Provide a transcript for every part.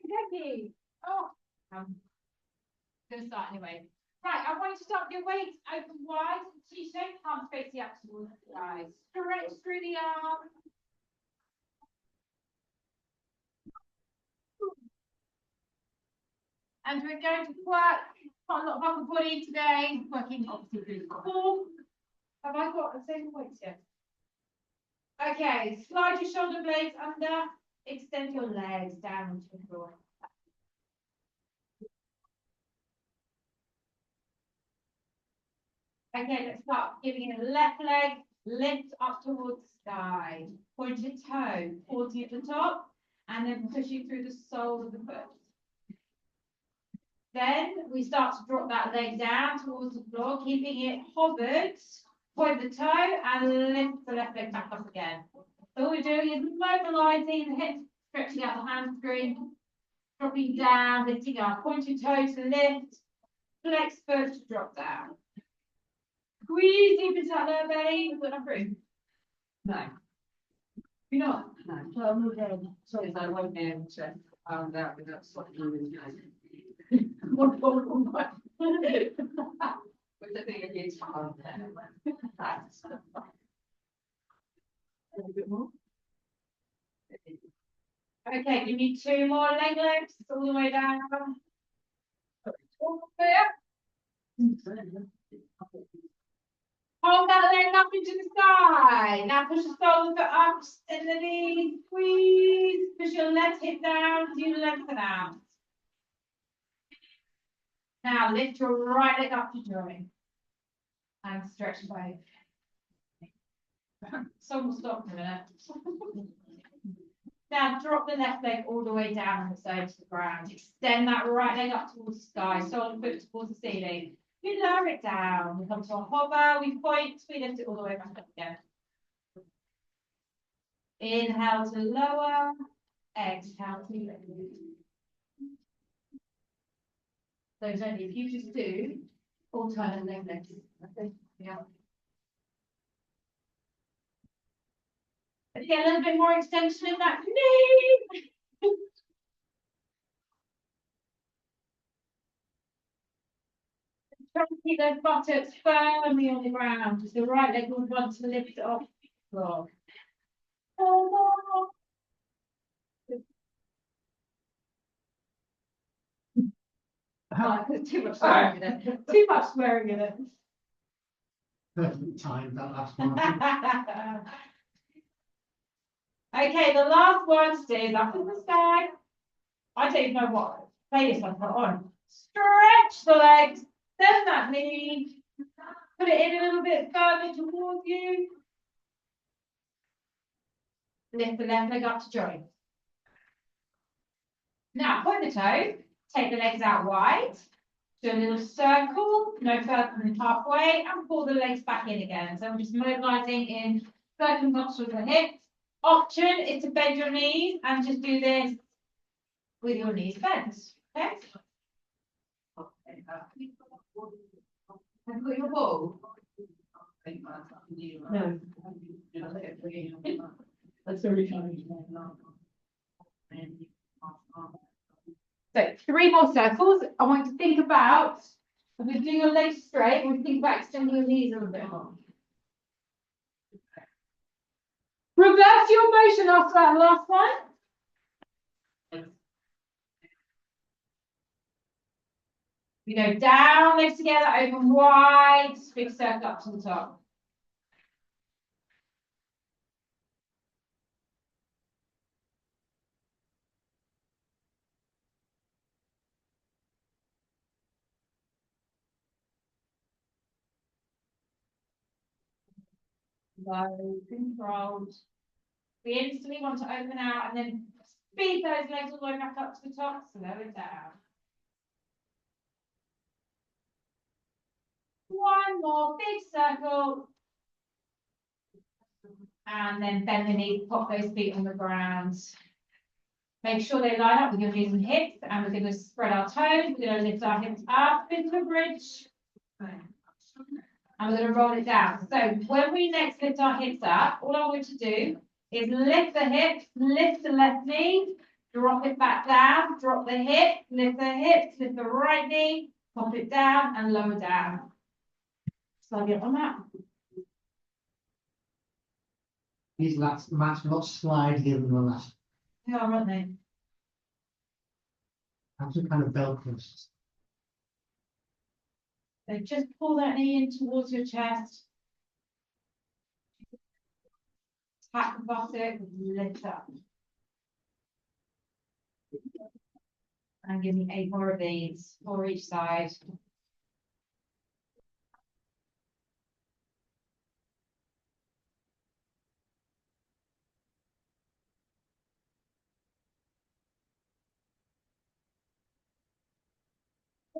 okay. Oh, going to start anyway. Right, I want you to start your weight open wide, T-shape, palms facing up towards the sky. Stretch through the arm. And we're going to work quite a lot of upper body today, working obviously through the core. Have I got the same weights here? Okay, slide your shoulder blades under, extend your legs down onto the floor. Okay, let's start giving it a left leg, lift up towards the sky. Pointed toe, pausing at the top, and then pushing through the sole of the foot. Then we start to drop that leg down towards the floor, keeping it hovered. Point the toe and lift the left leg back up again. So all we're doing is mobilizing the hips, stretching out the hamstring, dropping down, lifting up. Point your toe to lift, flex foot to drop down. Squeeze deep into that lower belly. We've got enough room. No. You're not? No. Well, move on. Sorry, I won't be able to pound out without stopping moving. One. With the thing in your tongue there. A little bit more. Okay, you need 2 more leg lifts all the way down. Hold that leg up into the sky. Now push the shoulders up, extend the knees, squeeze. Push your left hip down, do lengthen out. Now lift your right leg up to join. And stretch both. Some will stop for a minute. Now drop the left leg all the way down on the side to the ground. Extend that right leg up towards the sky, sole and foot towards the ceiling. We lower it down. We come to a hover, we point, we lift it all the way back up again. Inhale to lower, exhale to lift. So Jenny, if you just do alternate leg lifts. Yeah. Let's get a little bit more extension in that knee. Try to keep those buttocks firmly on the ground. Just the right leg would want to lift it off the floor. Oh, there's too much swearing in it. Too much swearing in it. Perfect time, that last one. Okay, the last one to do is up in the sky. I don't even know what playlist I put on. Stretch the legs, bend that knee, put it in a little bit further towards you. Lift the left leg up to join. Now point the toe, take the legs out wide, do a little circle, no further than halfway, and pull the legs back in again. So I'm just mobilizing in circumferential of the hips. Option is to bend your knees and just do this with your knees bent. Okay? Have you got your ball? No. That's very funny. So 3 more circles. I want you to think about, if we do your legs straight, we think about extending your knees a little bit more. Reverse your motion after that last one. We go down, legs together, open wide, big circle up to the top. Low, controlled. We instantly want to open out and then speed those legs all the way back up to the top, slow it down. One more big circle. And then bend the knees, pop those feet on the ground. Make sure they line up with your knees and hips. And we're going to spread our toes. We're going to lift our hips up into a bridge. And we're going to roll it down. So when we next lift our hips up, all I want you to do is lift the hips, lift the left knee, Drop it back down, drop the hip, lift the hips, lift the right knee, pop it down and lower down. Slide it on that. These mats not slidier than the last. They are, aren't they? That's a kind of Velcro. So just pull that knee in towards your chest. Tap the buttock, lift up. And give me 8 more of these, 4 each side.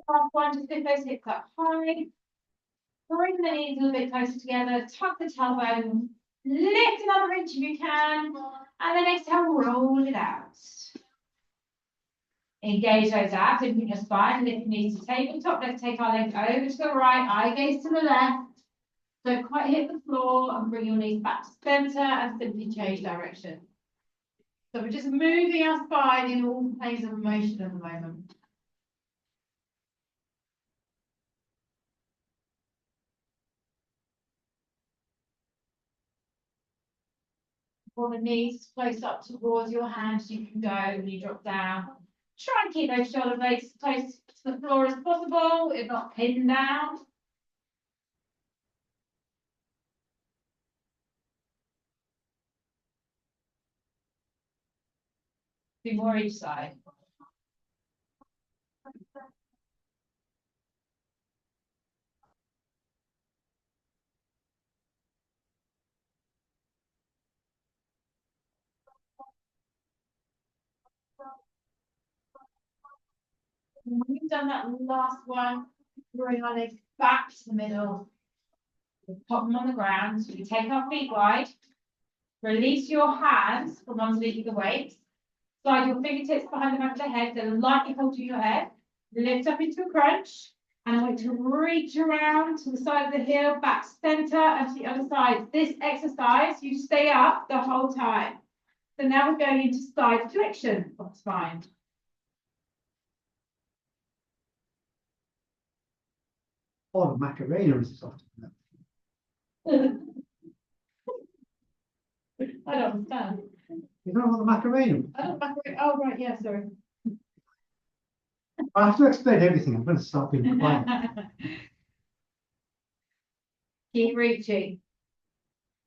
Last one, just lift those hips up high. Bring the knees a little bit closer together, tuck the tailbone, lift another inch if you can, and then exhale, roll it out. Engage those abs, open your spine, lift your knees to tabletop. Let's take our legs over to the right, eye gaze to the left. Don't quite hit the floor and bring your knees back to center and simply change direction. So we're just moving our spine in all planes of motion at the moment. Pull the knees close up towards your hands, you can go when you drop down. Try and keep those shoulder blades close to the floor as possible, if not pinned down. Do more each side. When we've done that last one, bring our legs back to the middle. We pop them on the ground. We take our feet wide. Release your hands from underneath the weights. Slide your fingertips behind the back of the head, then lightly hold to your head. Lift up into a crunch. And I want to reach around to the side of the heel, back center, and to the other side. This exercise, you stay up the whole time. So now we're going into side flexion of the spine. Oh, Macarena is soft. I don't understand. You don't know what the Macarena is? I don't Macarena. Oh, right, yeah, sorry. I have to explain everything. I'm going to start being quiet. Keep reaching.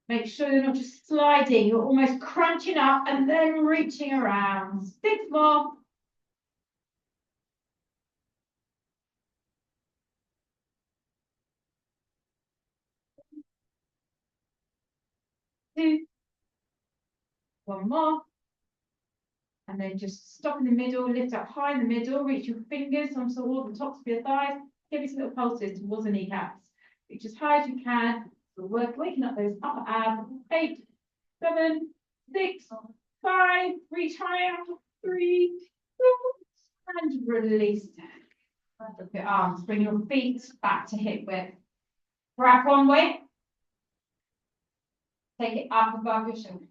Make sure you're not just sliding, you're almost crunching up and then reaching around. 6 more. 2. 1 more. And then just stop in the middle, lift up high in the middle, reach your fingers onto all the tops of your thighs, give me some little pulses towards the kneecaps. Reach as high as you can. So work waking up those upper abs. 8, 7, 6, 5, reach higher. 3, 2, and release. Look at arms. Bring your feet back to hip width. Grab one weight. Take it up above your shoulders.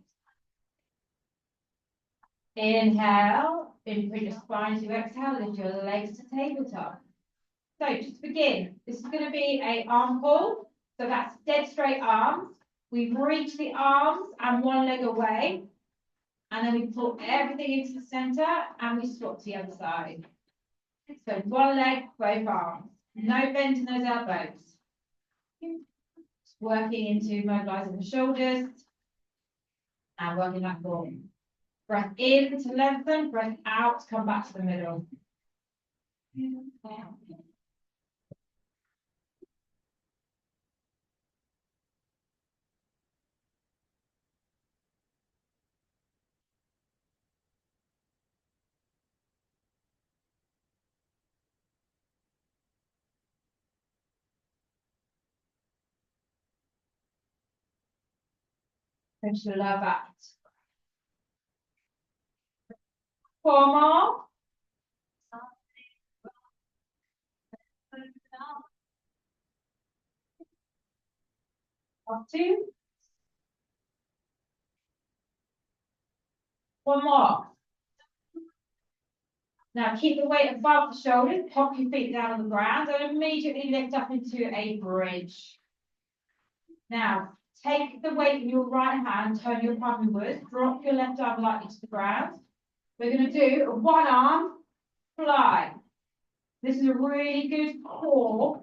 Inhale, imprint your spine as you exhale, lift your legs to tabletop. So just begin. This is going to be an arm pull. So that's dead straight arms. We reach the arms and one leg away. And then we pull everything into the center and we swap to the other side. So one leg, both arms. No bend in those elbows. Just working into mobilizing the shoulders and working that forward. Breath in to lengthen, breath out, come back to the middle. Finish the lower back. 4 more. 2. 1 more. Now keep the weight above the shoulders, pop your feet down on the ground and immediately lift up into a bridge. Now, take the weight in your right hand, turn your palm inwards, drop your left arm lightly to the ground. We're going to do a one arm fly. This is a really good core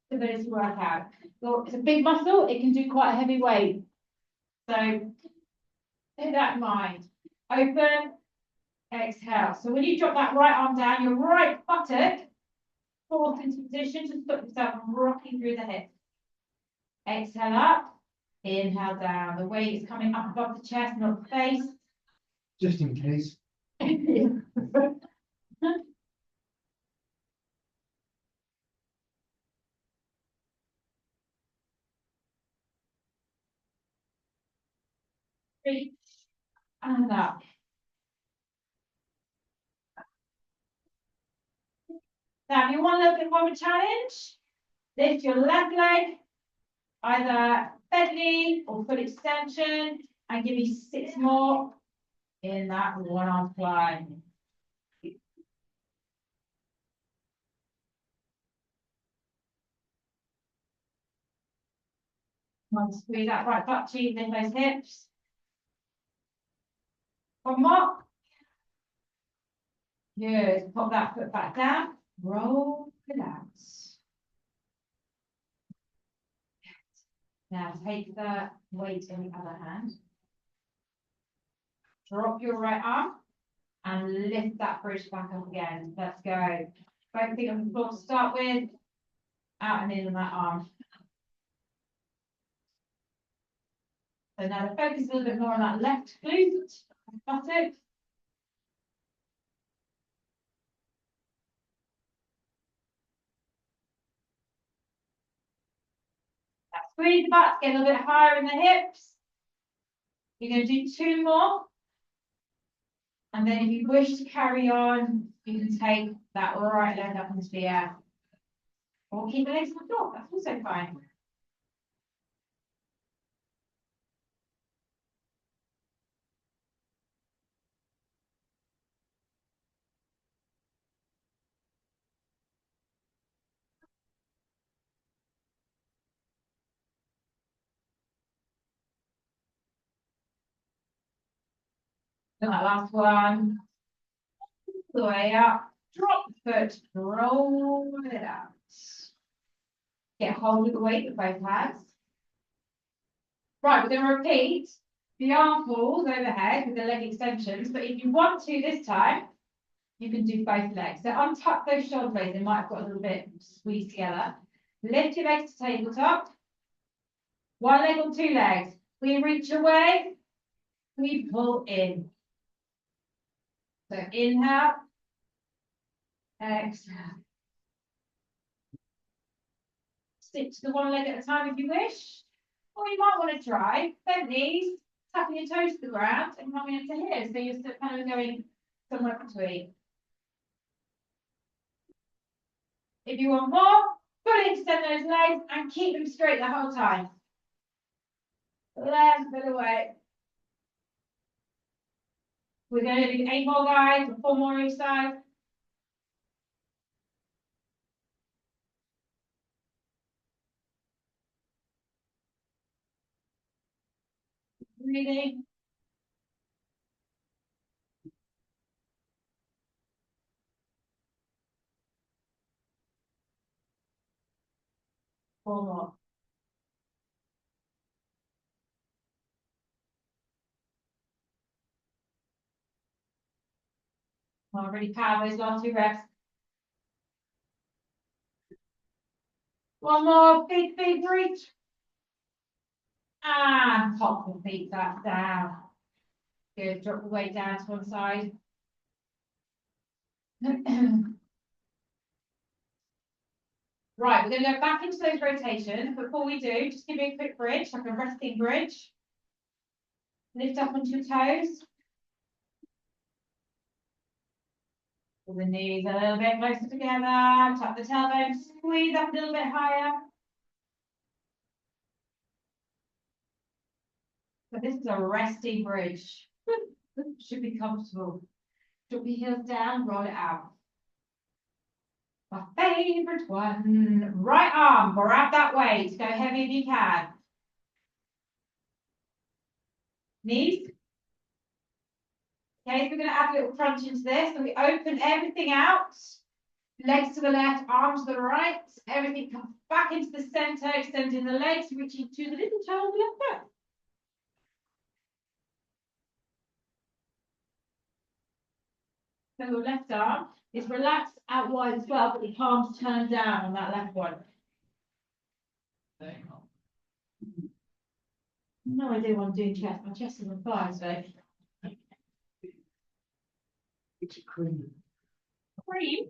stability workout. So it's a big muscle, it can do quite a heavy weight. So keep that in mind. Open, exhale. So when you drop that right arm down, your right buttock forced into position to stop yourself from rocking through the hips. Exhale up, inhale down. The weight is coming up above the chest, not the face. Just in case. Reach and up. Now, if you want a little bit more of a challenge, lift your left leg, either bed knee or foot extension, and give me 6 more in that one arm fly. Come on, squeeze that right butt cheek, lift those hips. One more. Good. Pop that foot back down. Roll, relax. Now take the weight in the other hand. Drop your right arm and lift that bridge back up again. Let's go. Both feet on the floor to start with. Out and in on that arm. So now the focus is a little bit more on that left glute, buttock. Squeeze the butt, get a little bit higher in the hips. You're going to do 2 more. And then if you wish to carry on, you can take that right leg up into the air. Or keep the legs on the floor, that's also fine. And that last one. The way up, drop the foot, roll it out. Get hold of the weight with both hands. Right, we're going to repeat the arm pulls overhead with the leg extensions, but if you want to this time, you can do both legs. So untuck those shoulder blades, they might have got a little bit squeezed together. Lift your legs to tabletop. 1 leg or 2 legs. We reach away, we pull in. So inhale, exhale. Stick to the 1 leg at a time if you wish. Or you might want to try bent knees, tapping your toes to the ground and coming into here. So you're still kind of going somewhere between. If you want more, fully extend those legs and keep them straight the whole time. Left foot away. We're going to do 8 more guys, 4 more each side. Breathing. 4 more. Well, really power those last 2 reps. 1 more, big reach. And pop the feet back down. Good, drop the weight down to one side. Right, we're going to go back into those rotations. Before we do, just give me a quick bridge, like a resting bridge. Lift up onto your toes. Pull the knees a little bit closer together. Tuck the tailbone, squeeze up a little bit higher. So this is a resting bridge. Should be comfortable. Drop your heels down, roll it out. My favorite one. Right arm, grab that weight. Go heavy if you can. Knees. Okay, so we're going to add a little crunch into this. So we open everything out. Legs to the left, arms to the right. Everything comes back into the center, extending the legs, reaching to the little toe on the left foot. So your left arm is relaxed out wide as well, but the palms turn down on that left one. No idea what I'm doing chest. My chest is on fire, so. It's cream. Cream.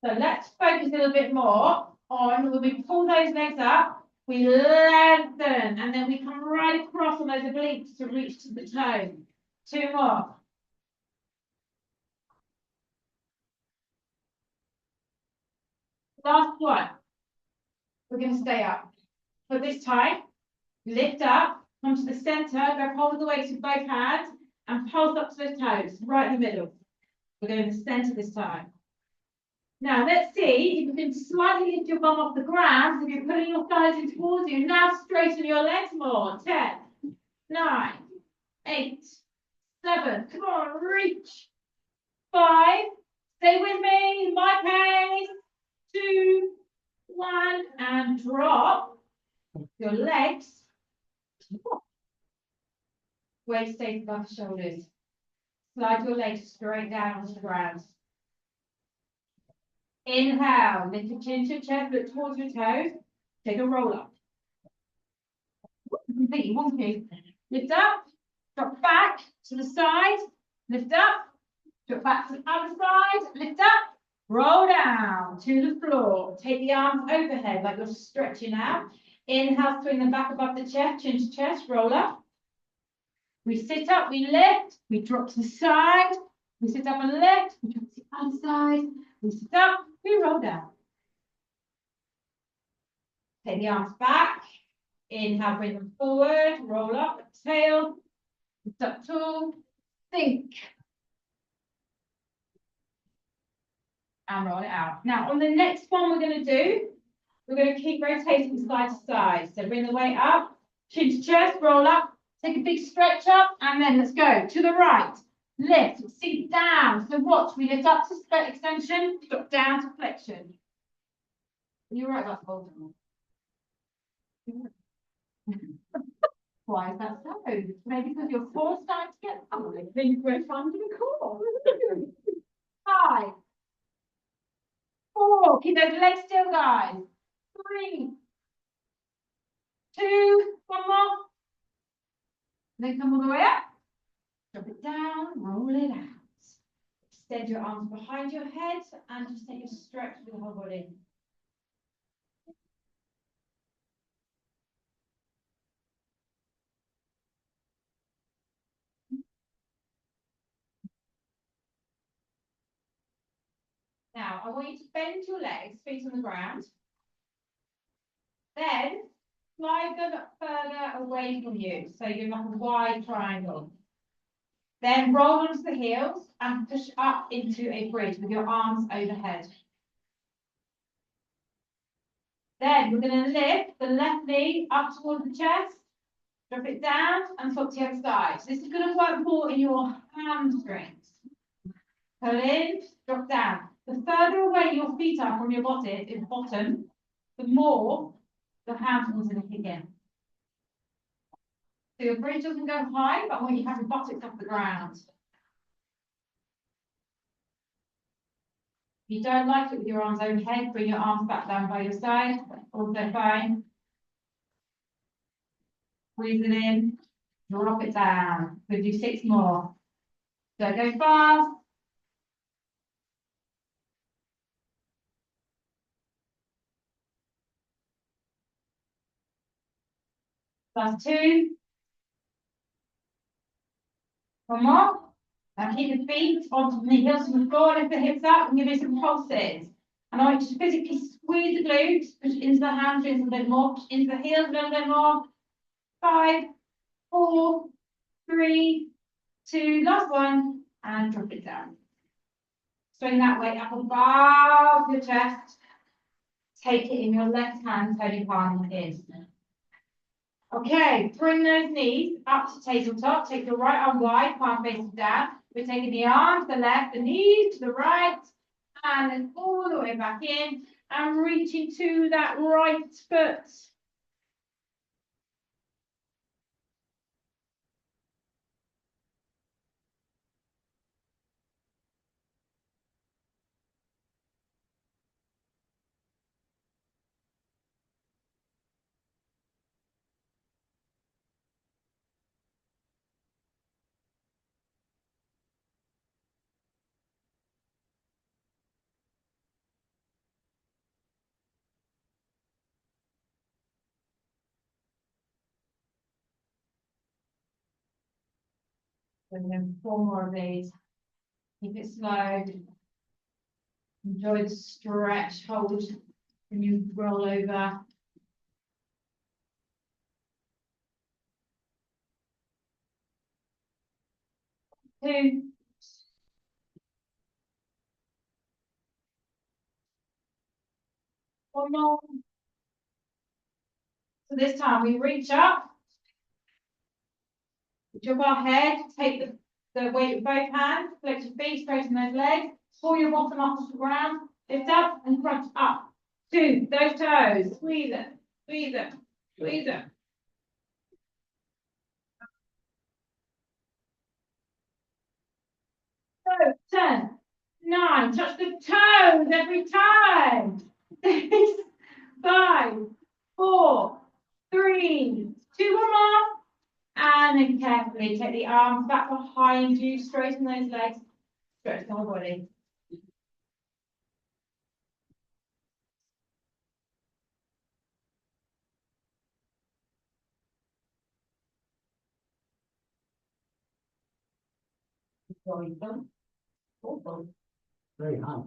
So let's focus a little bit more on when we pull those legs up, we lengthen, and then we come right across on those obliques to reach to the toe. 2 more. Last one. We're going to stay up. But this time, lift up, come to the center, go hold the weights with both hands, and pulse up to the toes, right in the middle. We're going to the center this time. Now, let's see if you can slightly lift your bum off the ground. So if you're pulling your thighs in towards you, now straighten your legs more. 10, 9, 8, 7. Come on, reach. 5. Stay with me. My pace. 2, 1, and drop your legs. Weight stays above the shoulders. Slide your legs straight down onto the ground. Inhale, lift your chin to your chest, look towards your toes. Take a roll up. Completely wonky. Lift up, drop back to the side, lift up, drop back to the other side, lift up, roll down to the floor. Take the arms overhead like you're stretching out. Inhale, swing them back above the chest, chin to chest, roll up. We sit up, we lift, we drop to the side, we sit up and lift, we drop to the other side, we sit up, we roll down. Take the arms back, inhale, bring them forward, roll up, exhale, lift up tall, think. And roll it out. Now, on the next one we're going to do, we're going to keep rotating side to side. So bring the weight up, chin to chest, roll up, take a big stretch up, and then let's go to the right. Lift, sink down. So watch, we lift up to split extension, drop down to flexion. You're right, that's Voldemort. Why is that so? Maybe because your fore's starting to get ugly. Then we're trying to be cool. 5, 4. Keep those legs still, guys. 3, 2, 1 more. Then come all the way up. Drop it down, roll it out. Extend your arms behind your head and just take a stretch with the whole body. Now, I want you to bend your legs, feet on the ground. Then, slide them further away from you. So you're like a wide triangle. Then roll onto the heels and push up into a bridge with your arms overhead. Then we're going to lift the left knee up towards the chest, drop it down and swap to the other side. So this is going to work more in your hamstrings. Pull in, drop down. The further away your feet are from your bottom, the more the hamstrings are going to kick in. So your bridge doesn't go high, but when you have your buttocks off the ground. If you don't like it with your arms overhead, bring your arms back down by your side. Also fine. Squeeze it in, drop it down. We'll do 6 more. Don't go fast. Last 2. 1 more. Now keep your feet onto the heels on the floor, lift the hips up and give me some pulses. And I want you to physically squeeze the glutes, push into the hamstrings a little bit more, push into the heels a little bit more. 5, 4, 3, 2, last one, and drop it down. Swing that weight up above your chest. Take it in your left hand, turning palm in. Okay, bring those knees up to tabletop. Take your right arm wide, palm facing down. We're taking the arm to the left, the knees to the right, and then all the way back in, and reaching to that right foot. And then 4 more of these. Keep it slow. Enjoy the stretch, hold, and you roll over. 2. 1 more. So this time we reach up, drop our head, take the weight with both hands, flex your feet, straighten those legs, pull your bottom up off the ground, lift up and crunch up. 2, those toes, squeeze it, squeeze it, squeeze it. 10, 9, touch the toes every time. 6, 5, 4, 3, 2, 1 more. And then carefully take the arms back behind you, straighten those legs, stretch the whole body. Very hard.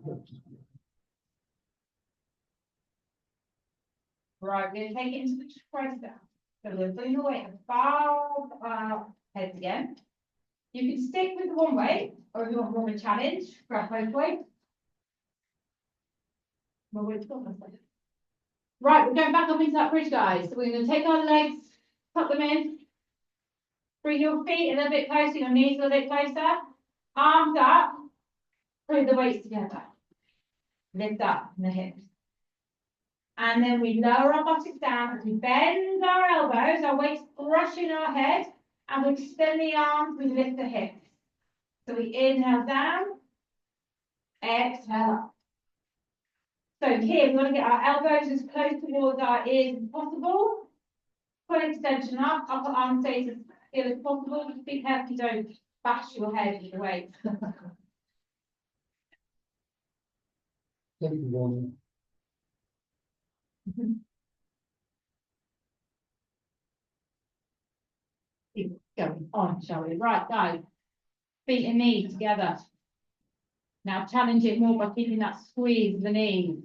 Right, we're going to take it into the tricep. So we're putting the weight above our heads again. You can stick with the one weight, or if you want more of a challenge, grab both weights. Right, we're going back up into that bridge, guys. So we're going to take our legs, tuck them in, bring your feet a little bit closer, your knees a little bit closer, arms up, put the weights together. Lift up in the hips. And then we lower our buttocks down as we bend our elbows, our weights brushing our head, and we extend the arms, we lift the hips. So we inhale down, exhale up. So here we want to get our elbows as close towards our ears as possible. Full extension up, upper arm stays as still as possible. Just be careful you don't bash your head with the weight. Take the one. Keep going on, shall we? Right, guys. Feet and knees together. Now challenge it more by keeping that squeeze of the knees.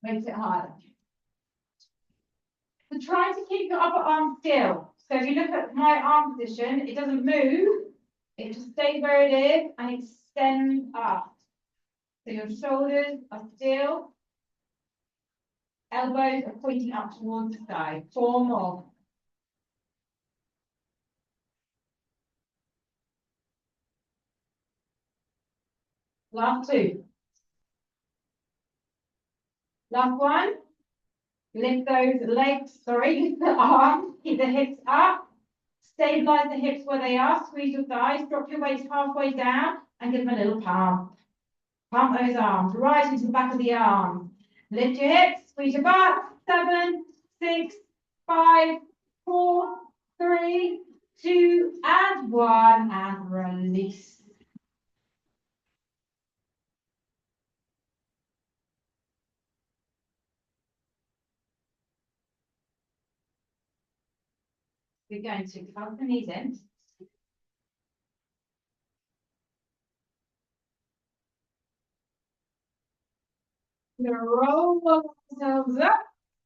Makes it harder. So try to keep your upper arm still. So if you look at my arm position, it doesn't move. It just stays where it is and extends up. So your shoulders are still. Elbows are pointing up towards the sky. 4 more. Last 2. Last one. Lift those legs, lift the arms, keep the hips up. Stabilize the hips where they are. Squeeze your thighs, drop your weight halfway down and give them a little pump. Pump those arms right into the back of the arm. Lift your hips, squeeze your butt. 7, 6, 5, 4, 3, 2, and 1, and release. We're going to tuck the knees in, We're going to roll ourselves up.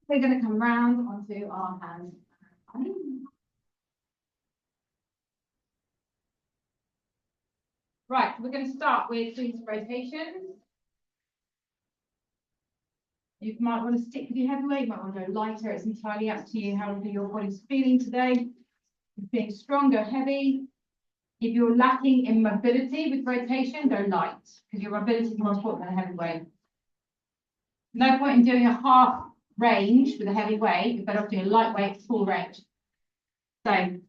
We're going to come round onto our hands. Right, we're going to start with doing some rotations. You might want to stick with your heavy weight, you might want to go lighter. It's entirely up to you how your body's feeling today. Being stronger, heavy. If you're lacking in mobility with rotation, go light, because your mobility is more important than a heavy weight. No point in doing a half range with a heavy weight. You're better off doing a lightweight, full range. So,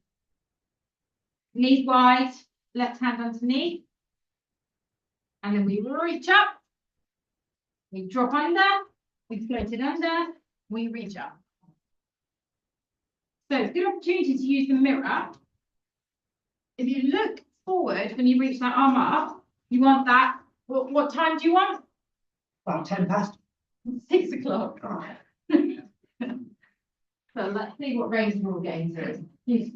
knees wide, left hand underneath. And then we reach up. We drop under. We float it under. We reach up. So, it's a good opportunity to use the mirror. If you look forward when you reach that arm up, you want that. What time do you want? About 10 past. 6 o'clock. So let's see what range we're all getting to. Yes.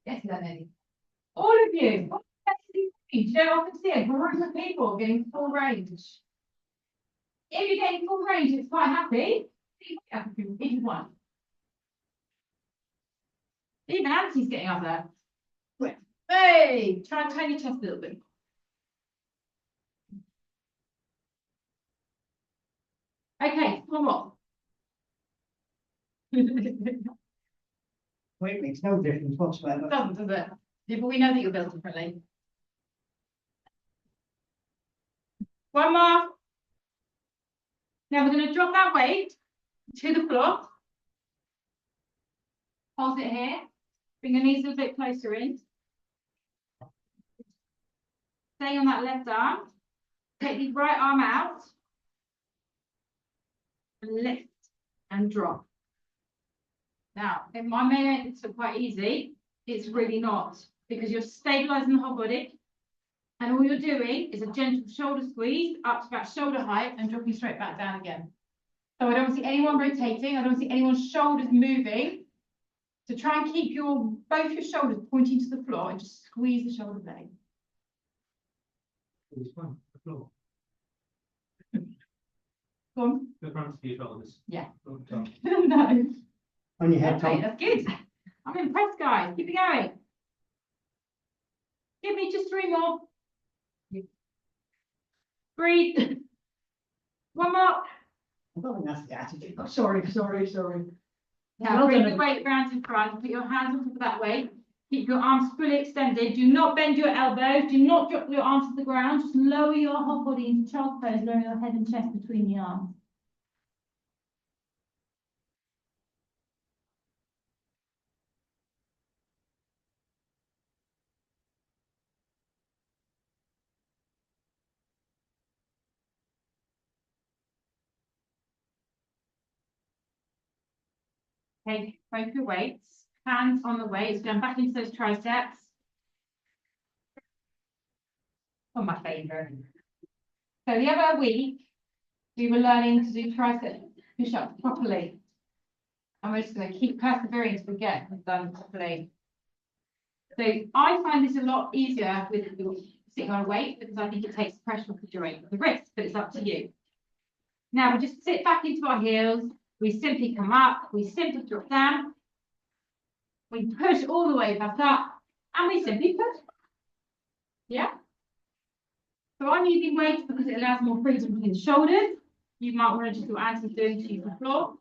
Yes, Lenny. All of you. You don't often see a group of people getting full range. If you're getting full range, it's quite happy. If you want. Even Auntie's getting up there. Hey, try and turn your chest a little bit. Okay, one more. Weight makes no difference whatsoever. Doesn't, does it? Yeah, but we know that you're built differently. One more. Now we're going to drop that weight to the floor. Hold it here. Bring your knees a bit closer in. Stay on that left arm. Take the right arm out. And lift and drop. Now, in my mind, it's quite easy. It's really not, because you're stabilizing the whole body. And all you're doing is a gentle shoulder squeeze up to about shoulder height and dropping straight back down again. So I don't see anyone rotating. I don't see anyone's shoulders moving. So try and keep both your shoulders pointing to the floor and just squeeze the shoulder blade. This one, the floor. Go on. The front of your shoulders. Yeah. On top. No. On your head, Okay, Tom. that's good. I'm impressed, guys. Keep it going. Give me just 3 more. Breathe. One more. I don't think that's the attitude. Oh, sorry. Now Well bring done. the weight round in front. Put your hands on top of that weight. Keep your arms fully extended. Do not bend your elbows. Do not drop your arms to the ground. Just lower your whole body into child's pose, lowering your head and chest between the arms. Take both your weights, hands on the weights, going back into those triceps. Oh, my favourite. So the other week, we were learning to do tricep push-ups properly. And we're just going to keep persevering until we get them done properly. So I find this a lot easier with sitting on a weight, because I think it takes pressure off the joint, the wrist, but it's up to you. Now we just sit back into our heels. We simply come up. We simply drop down. We push all the way back up, and we simply push. Yeah. So I'm using weights because it allows more freedom between the shoulders. You might want to just do what Anthony's doing to use the floor.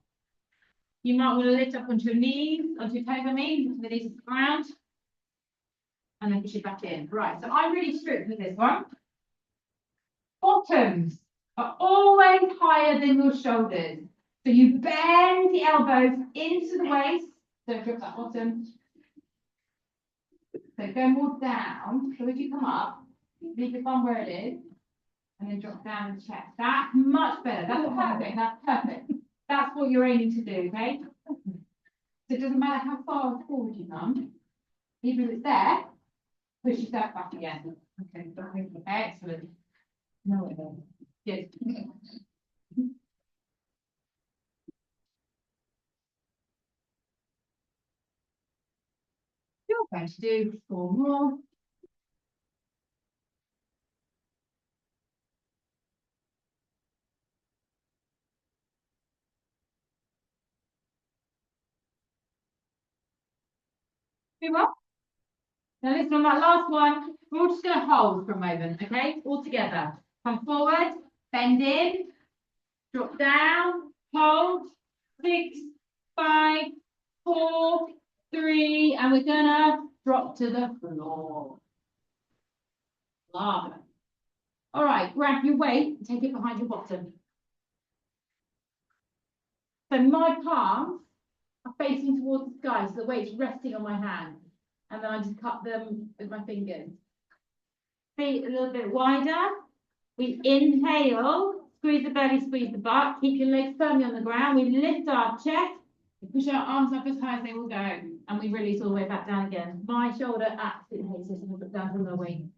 You might want to lift up onto your knees, onto your toes, onto the knees of the ground. And then push it back in. Right, so I'm really strict with this one. Bottoms are always higher than your shoulders. So you bend the elbows into the waist. Don't drop that bottom. So go more down. So as you come up, leave your thumb where it is. And then drop down the chest. That's much better. That's perfect. That's perfect. That's what you're aiming to do, okay? So it doesn't matter how far forward you come. Even if it's there, push yourself back again. Okay, excellent. No, it won't. Good. You're going to do 4 more. Move on. Now listen on that last one, we're all just going to hold for a moment, okay? All together. Come forward, bend in, drop down, hold, 6, 5, 4, 3, and we're gonna drop to the floor. Love it. All right, grab your weight and take it behind your bottom. So my palms are facing towards the sky, so the weight's resting on my hand. And then I just cut them with my fingers. Feet a little bit wider. We inhale, squeeze the belly, squeeze the butt. Keep your legs firmly on the ground. We lift our chest. We push our arms up as high as they will go. And we release all the way back down again. My shoulder absolutely hates this, and we'll put down to the wing.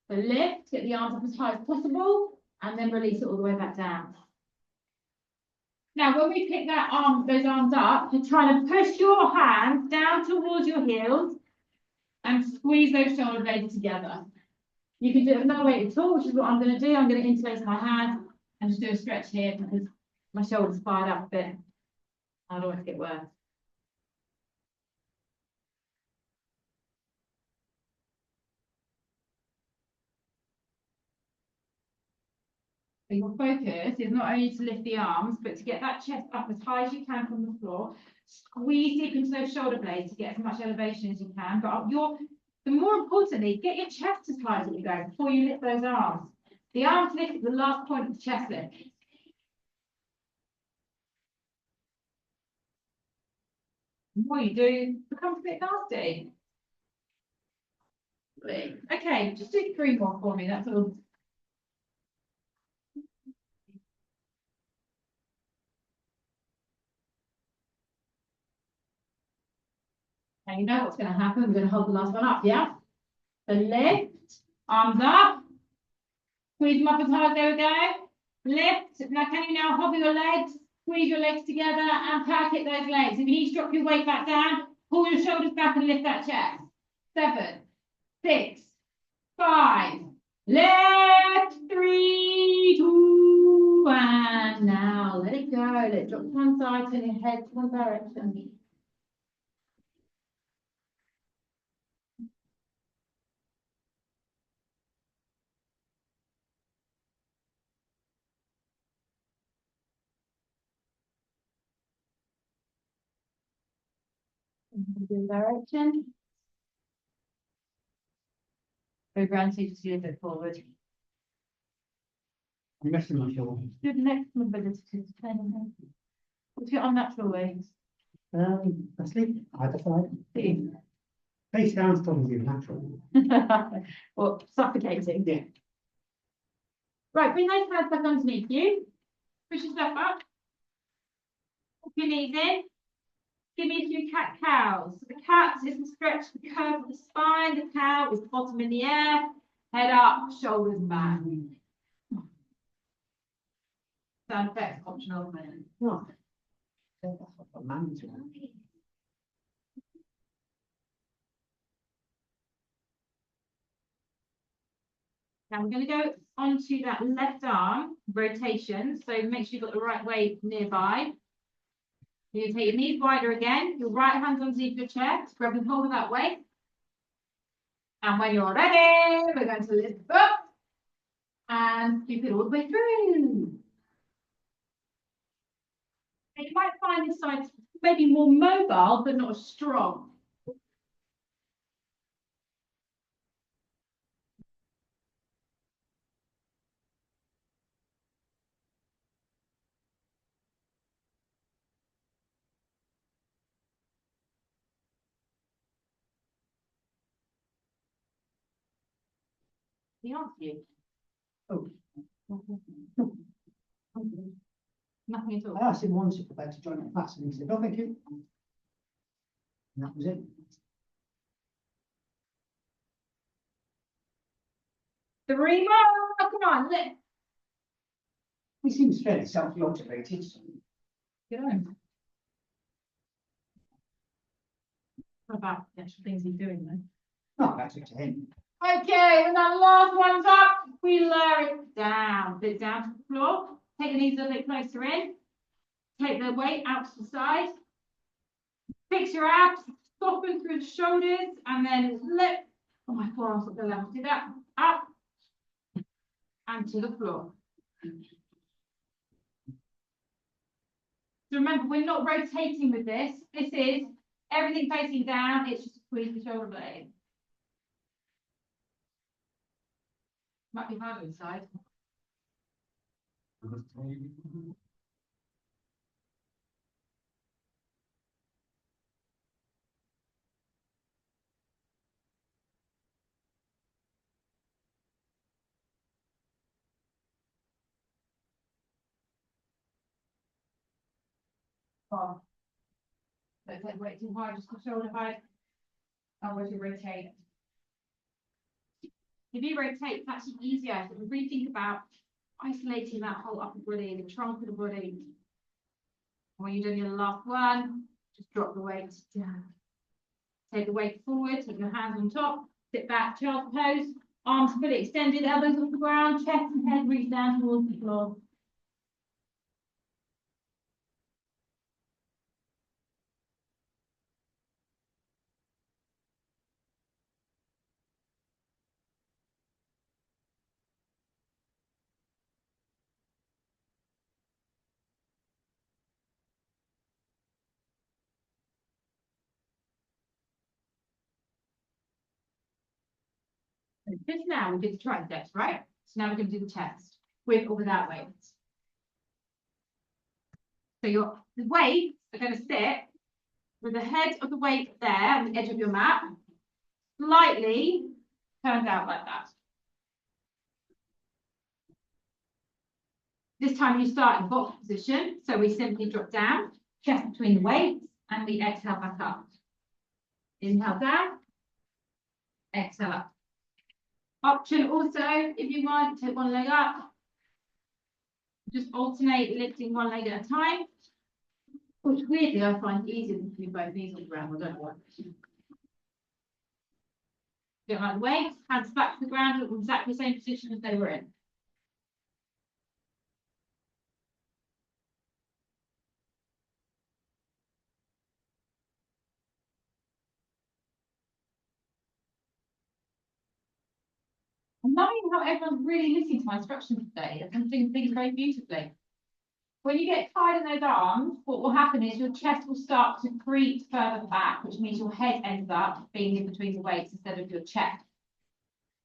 So lift, get the arms up as high as possible, and then release it all the way back down. Now, when we pick those arms up, you're trying to push your hands down towards your heels and squeeze those shoulder blades together. You can do it with no weight at all, which is what I'm going to do. I'm going to interlace my hands and just do a stretch here because my shoulder's fired up a bit. I don't want it to get worse. So your focus is not only to lift the arms, but to get that chest up as high as you can from the floor. Squeeze deep into those shoulder blades to get as much elevation as you can. But more importantly, get your chest as high as you go before you lift those arms. The arms lift is the last point of the chest lift. The more you do, it becomes a bit nasty. Okay, just do 3 more for me. That's all. And you know what's going to happen. We're going to hold the last one up, yeah? So lift, arms up. Squeeze them up as hard as they would go. Lift. Now, can you now hover your legs? Squeeze your legs together and packet those legs. If you need to drop your weight back down, pull your shoulders back and lift that chest. 7, 6, 5. Lift. 3, 2, and now let it go. Let it drop to one side, turn your head to one direction. Direction. Go ground so you just do a bit forward. I'm resting my shoulder. Do the next mobility to turn. What's your unnatural ways? Asleep, either side. See? Face down is probably natural. Or suffocating. Yeah. Right, bring those hands back underneath you. Push yourself up. Put your knees in. Give me a few cat cows. So the cat is to stretch the curve of the spine. The cow is bottom in the air. Head up, shoulders back. Sound effects optional. Oh. That's what a man's doing. Now we're going to go onto that left arm rotation. So make sure you've got the right weight nearby. You take your knees wider again. Your right hand underneath your chest. Grab and hold of that weight. And when you're ready, we're going to lift up and keep it all the way through. And you might find this side maybe more mobile, but not as strong. The answer you. Oh. Nothing at all. I asked him once if prepared to join the class, and he said, "Oh, thank you." And that was it. Three more. Oh, come on, lift. He seems fairly self-motivated. So. Get on. What about the actual things he's doing then? No, that's it to him. Okay, when that last one's up, we lower it down. Bit down to the floor. Take the knees a little bit closer in. Take the weight out to the side. Fix your abs. Soften through the shoulders and then lift. Oh, my forearms up the level. Do that. Up and to the floor. So remember, we're not rotating with this. This is everything facing down. It's just a squeeze the shoulder blade. Might be hard inside. Oh. Don't take weight too high, just the shoulder height. And as you rotate. If you rotate, it's actually easier. So really think about isolating that whole upper body, the trunk of the body. When you're doing your last one, just drop the weight down. Take the weight forward, take your hands on top, sit back, child's pose, arms fully extended, elbows off the ground, chest and head reach down towards the floor. Just now we did the triceps, right? So now we're going to do the chest, with or without weights. So your weights are going to sit with the head of the weight there on the edge of your mat, slightly turned out like that. This time you start in box position, so we simply drop down, chest between the weights, and we exhale back up. Inhale down, exhale up. Option also, if you want, take one leg up. Just alternate lifting one leg at a time. Which weirdly I find easier than putting both knees on the ground. I don't know why. Don't like the weight, hands back to the ground, look in exactly the same position as they were in. I'm loving how everyone's really listening to my instructions today and doing things very beautifully. When you get tired in those arms, what will happen is your chest will start to creep further back, which means your head ends up being in between the weights instead of your chest.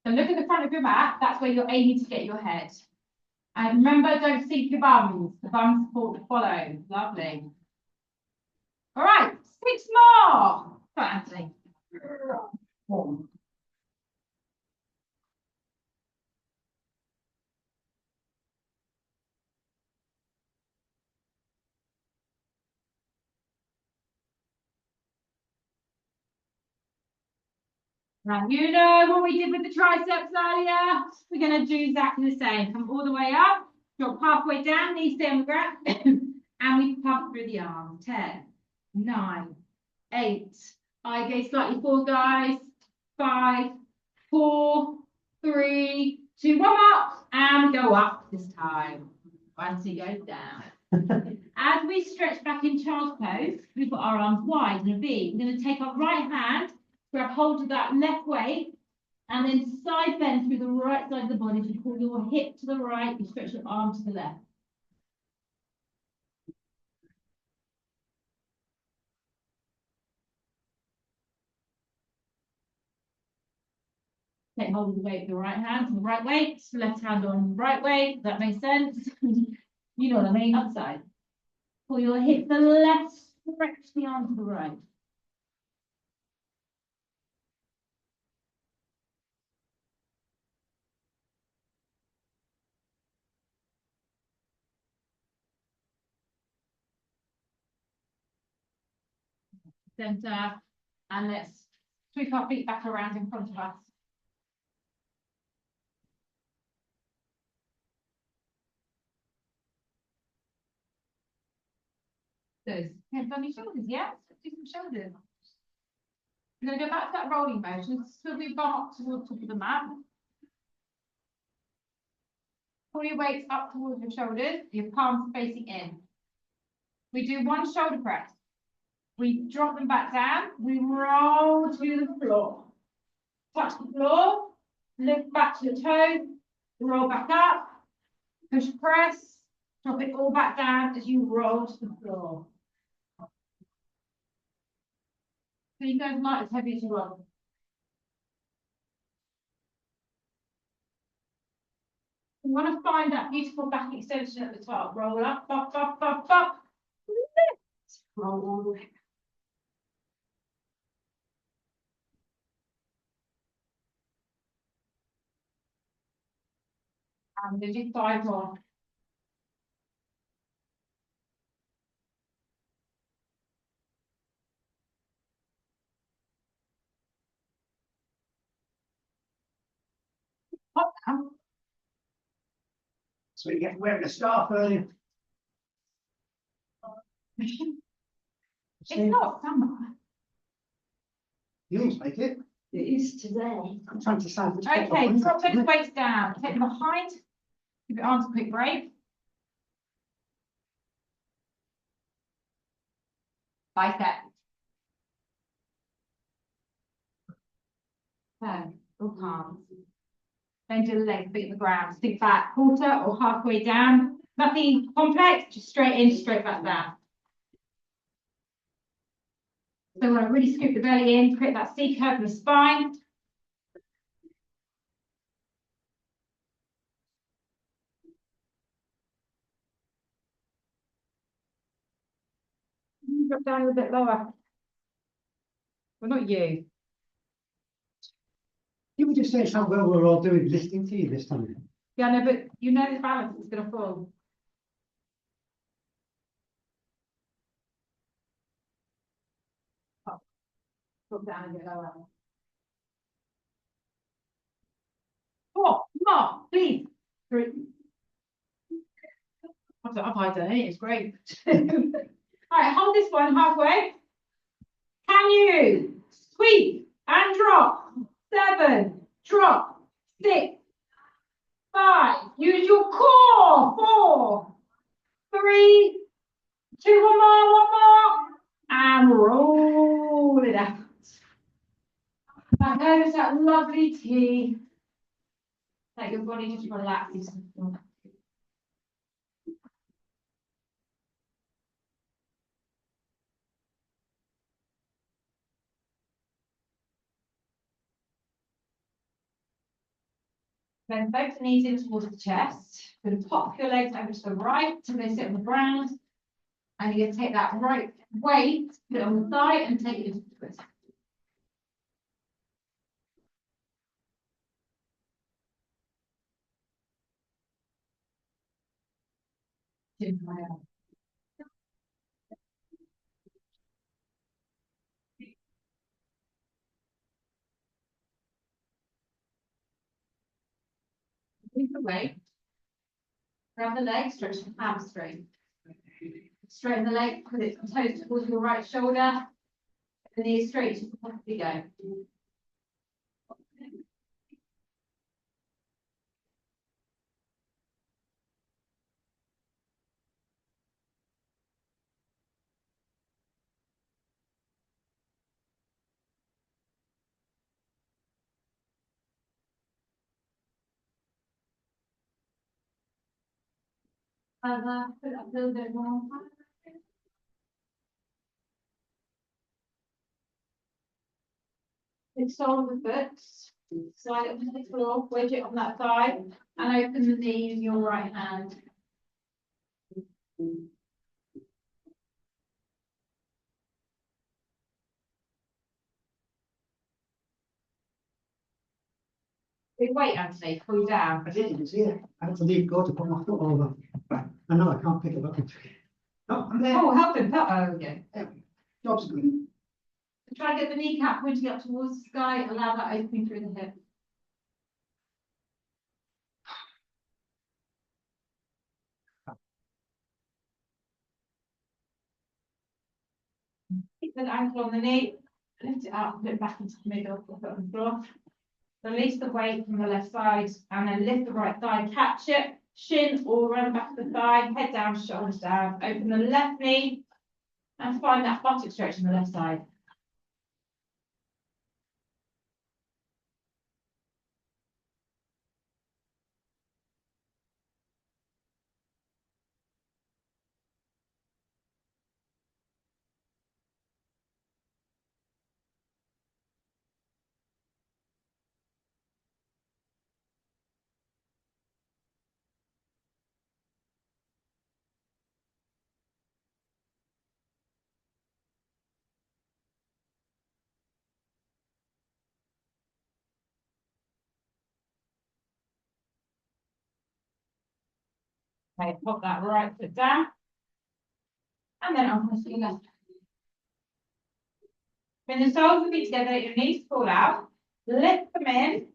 So look at the front of your mat, that's where you're aiming to get your head. And remember, don't sink your bums. The bum support will follow. Lovely. All right, 6 more. Come on, Anthony. Now, you know what we did with the triceps earlier? We're going to do exactly the same. Come all the way up, drop halfway down, knees stay on the ground, and we pump through the arms. 10, 9, 8. Eye gaze slightly forward, guys. 5, 4, 3, 2, 1 up, and go up this time. Once you go down. As we stretch back in child's pose, we've got our arms wide in a V. We're going to take our right hand, grab hold of that left weight, and then side bend through the right side of the body. You pull your hip to the right, you stretch your arm to the left. Take hold of the weight of the right hand to the right weight, left hand on the right weight. Does that make sense? You know what I mean? Other side. Pull your hip to the left, stretch the arm to the right. Center, and let's sweep our feet back around in front of us. Those hands on your shoulders, yeah? Do some shoulders. We're going to go back to that rolling motion. So we bum up towards the top of the mat. Pull your weights up towards your shoulders, your palms facing in. We do one shoulder press. We drop them back down, we roll to the floor. Touch the floor, lift back to the toes, roll back up, push press, drop it all back down as you roll to the floor. So you guys might as heavy as you want. You want to find that beautiful back extension at the top. Roll up, up, up, up, up. Lift. Roll all the way. And we do 5 more. Up down. So you get wearing a scarf earlier. It's not summer. You always make it. It is today. I'm trying to sound. Okay, drop those weights down. Take them behind. Give your arms a quick break. Bicep. So, all palms. Bend your legs, feet on the ground. Stick back, quarter or halfway down. Nothing complex, just straight in, straight back down. So we want to really scoop the belly in, create that C curve in the spine. Drop down a little bit lower. Well, not you. You were just saying how well we're all doing listening to you this time. Yeah, no, but you know the balance is going to fall. Up. Drop down a bit lower. 4 more, please. 3. I've done it, it's great. All right, hold this one halfway. Can you sweep and drop? 7, drop, 6, 5. Use your core. 4, 3, 2, one more, and roll it out. Now there's that lovely tea. Let your body just relaxes. Then both the knees in towards the chest. You're going to pop your legs over to the right so they sit on the ground. And you're going to take that right weight, put it on the thigh, and take it into the twist. Leave the weight. Grab the leg, stretch the hamstring. Straighten the leg, put its toes towards your right shoulder. The knees straight as you possibly go. Put it up a little bit more. Big sole of the foot. Slide it to the floor, wedge it on that thigh, and open the knee with your right hand. Big weight, Anthony, pull you down. I did, you see it. I had to leave go to put my foot over. Right. I know I can't pick it up. No, I'm there. Oh, help him. Oh, okay. Job's good. Try to get the kneecap pointing up towards the sky, allow that opening through the hip. Keep the ankle on the knee, lift it up, put it back into the middle, put it on the floor. Release the weight from the left side, and then lift the right thigh, catch it, shin or run back of the thigh, head down, shoulders down. Open the left knee, And find that buttock stretch on the left side. Okay, pop that right foot down. And then on the left. When the soles of the feet together, your knees fall out. Lift them in.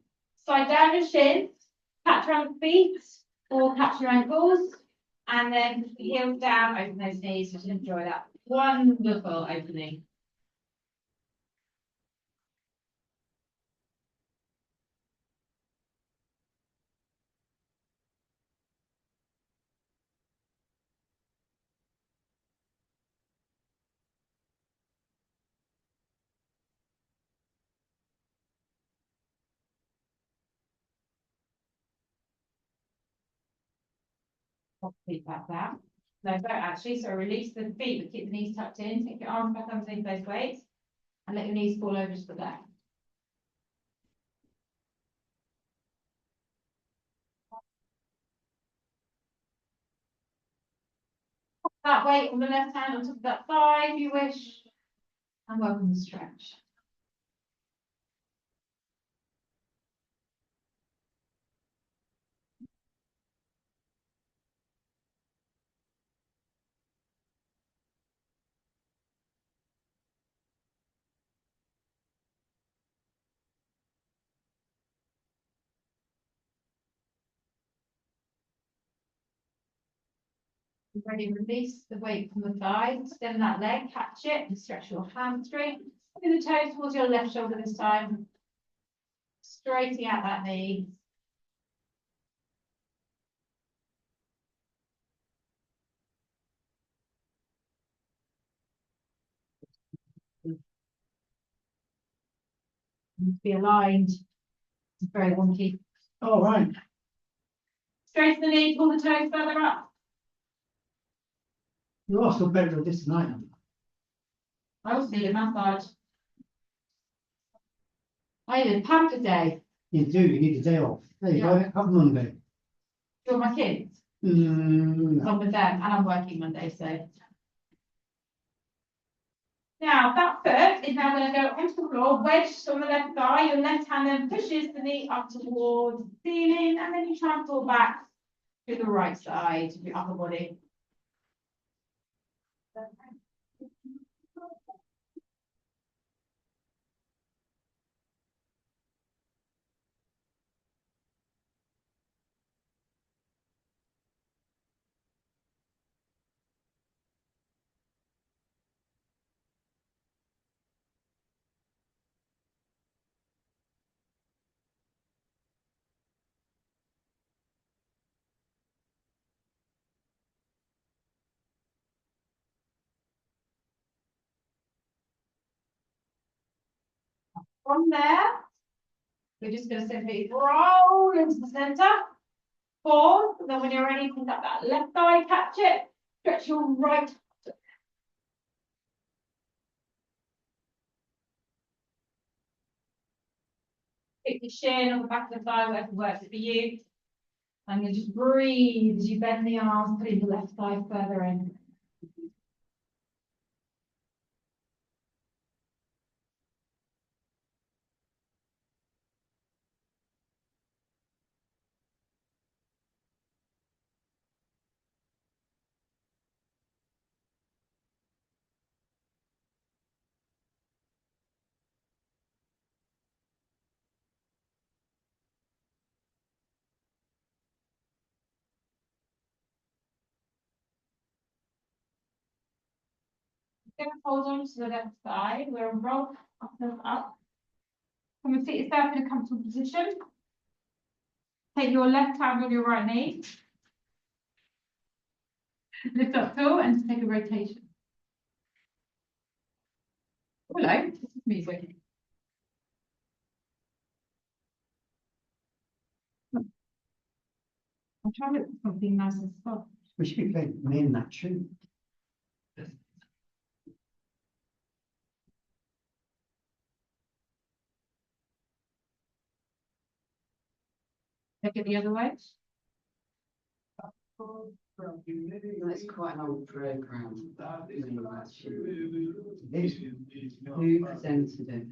Slide down your shins. Catch around the feet. Or catch your ankles. And then heels down, open those knees. Just enjoy that wonderful opening. Pop the feet back down. No, don't actually. So release the feet, but keep the knees tucked in. Take your arms back underneath those weights. And let your knees fall over to the left. That weight on the left hand on top of that thigh if you wish. And welcome the stretch. Ready, release the weight from the thigh, extend that leg, catch it, and stretch your hamstring. Bring the toes towards your left shoulder this time. Straightening out that knee. Be aligned. It's very wonky. All right. Straighten the knee, pull the toes further up. You also better at this tonight. I also need a massage. I need a pump today. You do, you need a day off. There you go, have Monday. For my kids. Mm, I'm with them and I'm working Monday, so. Now that foot is now going to go onto the floor, wedged on the left thigh. Your left hand then pushes the knee up towards the ceiling, and then you transfer back to the right side of your upper body. From there, we're just going to simply roll into the center. Pause, and then when you're ready, pick up that left thigh, catch it, stretch your right. Pick the shin on the back of the thigh, whatever works for you. And you just breathe as you bend the arms, putting the left thigh further in. Going to hold on to the left side. We'll roll up and up. Come and sit yourself in a comfortable position. Take your left hand on your right knee. Lift up tall and take a rotation. Hello, this is music. I'm trying to look for something nice and soft. We should be playing name that tune. Take it the other way. That's quite an old program. This Who presented it?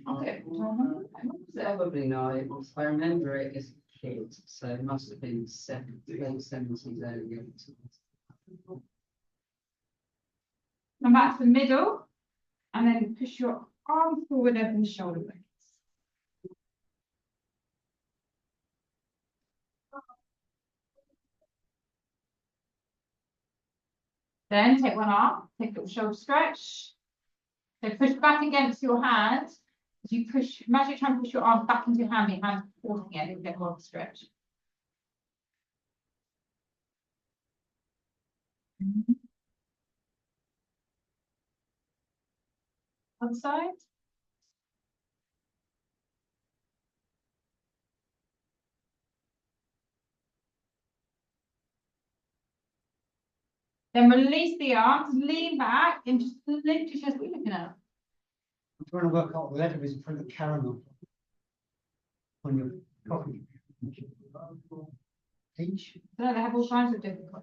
Okay. Probably not. I remember it as a kid, so it must have been late 70s, early 80s. Come back to the middle, and then push your arm forward over the shoulder blades. Then take one arm, take a little shoulder stretch. So push back against your hand. As you push, imagine trying to push your arm back into your hand supporting it, you'll get more of a stretch. Other side. Then release the arms, lean back, and just lift your chest. What are you looking at? I'm trying to work out the letter is in front of caramel on your coffee. H. No, they have all kinds of different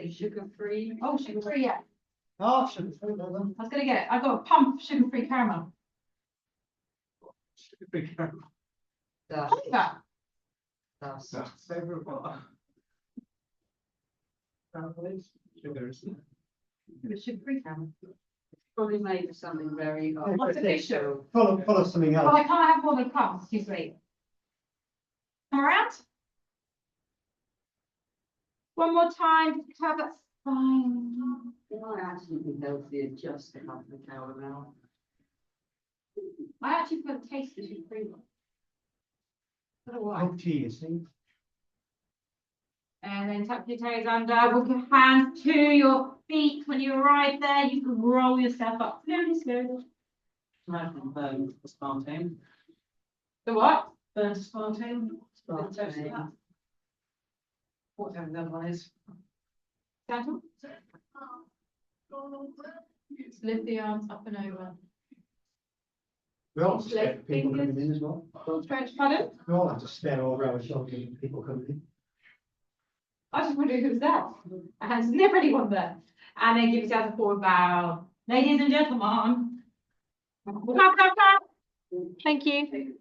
Sugar-free. Oh, sugar-free, yeah. Oh, sugar free, well done. I was gonna get, I got a pump of sugar-free caramel. That's, What is that? that's, Sugars. It was sugar-free caramel. probably made of something very Artificial. Full of something Oh, else. I can't have more than a cup, it's too sweet. Come around. One more time, have that spine. It might actually be healthier just to have the caramel. I actually put a taste of sugar-free one. Oh, tea, you see. And then tuck your toes under, walk your hands to your feet. When you arrive there, you can roll yourself up slowly. Imagine burn aspartame. The what? Burn aspartame. Aspartame. Whatever that one is. Gentle. Just lift the arms up and over. We all have to stare at people coming in as well. Full stretch, pardon? We all have to stare over our shoulder at people coming in. I just wondered who was there. And there's never anyone there. And then give yourself a forward bow. Ladies and gentlemen. Clap, clap, clap. Thank you.